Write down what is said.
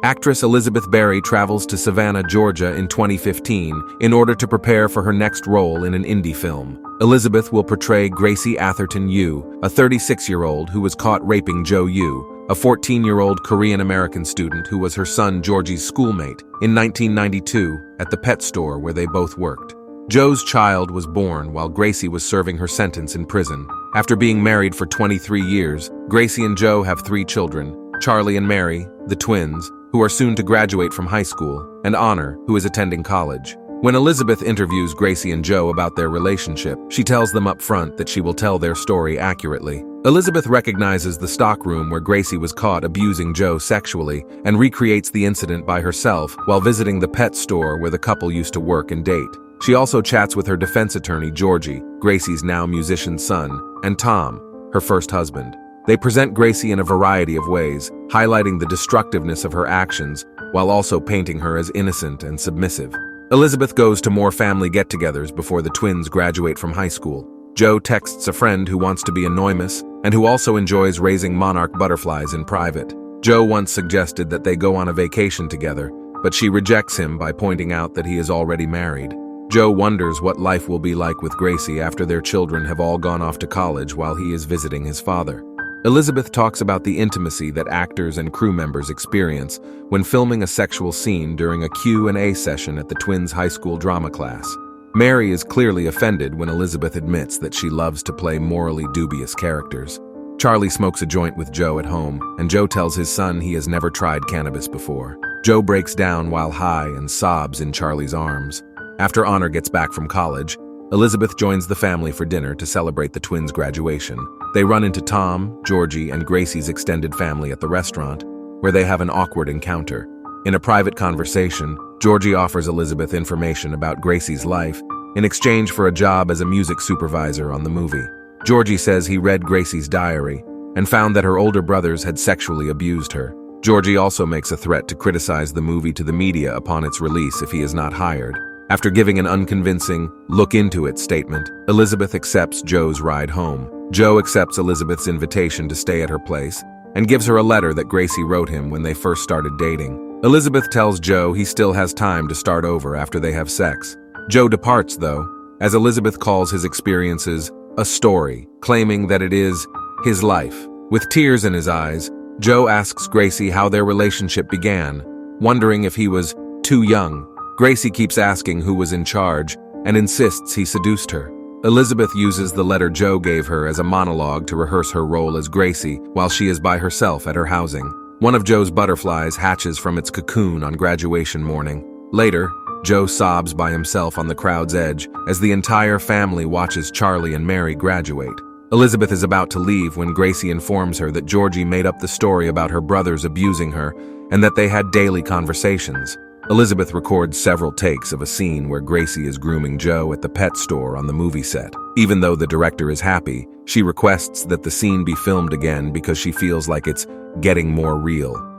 Actress Elizabeth Berry travels to Savannah, Georgia in 2015 in order to prepare for her next role in an indie film. Elizabeth will portray Gracie Atherton-Yoo, a 36-year-old who was caught raping Joe Yoo, a 14-year-old Korean-American student who was her son Georgie's schoolmate, in 1992 at the pet store where they both worked. Joe's child was born while Gracie was serving her sentence in prison. After being married for 23 years, Gracie and Joe have 3 children, Charlie and Mary, the twins, who are soon to graduate from high school, and Honor, who is attending college. When Elizabeth interviews Gracie and Joe about their relationship, she tells them up front that she will tell their story accurately. Elizabeth recognizes the stockroom where Gracie was caught abusing Joe sexually and recreates the incident by herself while visiting the pet store where the couple used to work and date. She also chats with her defense attorney, Georgie, Gracie's now musician son, and Tom, her first husband. They present Gracie in a variety of ways, highlighting the destructiveness of her actions while also painting her as innocent and submissive. Elizabeth goes to more family get-togethers before the twins graduate from high school. Joe texts a friend who wants to be anonymous and who also enjoys raising monarch butterflies in private. Joe once suggested that they go on a vacation together, but she rejects him by pointing out that he is already married. Joe wonders what life will be like with Gracie after their children have all gone off to college while he is visiting his father. Elizabeth talks about the intimacy that actors and crew members experience when filming a sexual scene during a Q&A session at the twins' high school drama class. Mary is clearly offended when Elizabeth admits that she loves to play morally dubious characters. Charlie smokes a joint with Joe at home, and Joe tells his son he has never tried cannabis before. Joe breaks down while high and sobs in Charlie's arms. After Honor gets back from college, Elizabeth joins the family for dinner to celebrate the twins' graduation. They run into Tom, Georgie, and Gracie's extended family at the restaurant, where they have an awkward encounter. In a private conversation, Georgie offers Elizabeth information about Gracie's life in exchange for a job as a music supervisor on the movie. Georgie says he read Gracie's diary and found that her older brothers had sexually abused her. Georgie also makes a threat to criticize the movie to the media upon its release if he is not hired. After giving an unconvincing, look into it statement, Elizabeth accepts Joe's ride home. Joe accepts Elizabeth's invitation to stay at her place and gives her a letter that Gracie wrote him when they first started dating. Elizabeth tells Joe he still has time to start over after they have sex. Joe departs, though, as Elizabeth calls his experiences a story, claiming that it is his life. With tears in his eyes, Joe asks Gracie how their relationship began, wondering if he was too young. Gracie keeps asking who was in charge and insists he seduced her. Elizabeth uses the letter Joe gave her as a monologue to rehearse her role as Gracie while she is by herself at her housing. One of Joe's butterflies hatches from its cocoon on graduation morning. Later, Joe sobs by himself on the crowd's edge as the entire family watches Charlie and Mary graduate. Elizabeth is about to leave when Gracie informs her that Georgie made up the story about her brothers abusing her and that they had daily conversations. Elizabeth records several takes of a scene where Gracie is grooming Joe at the pet store on the movie set. Even though the director is happy, she requests that the scene be filmed again because she feels like it's getting more real.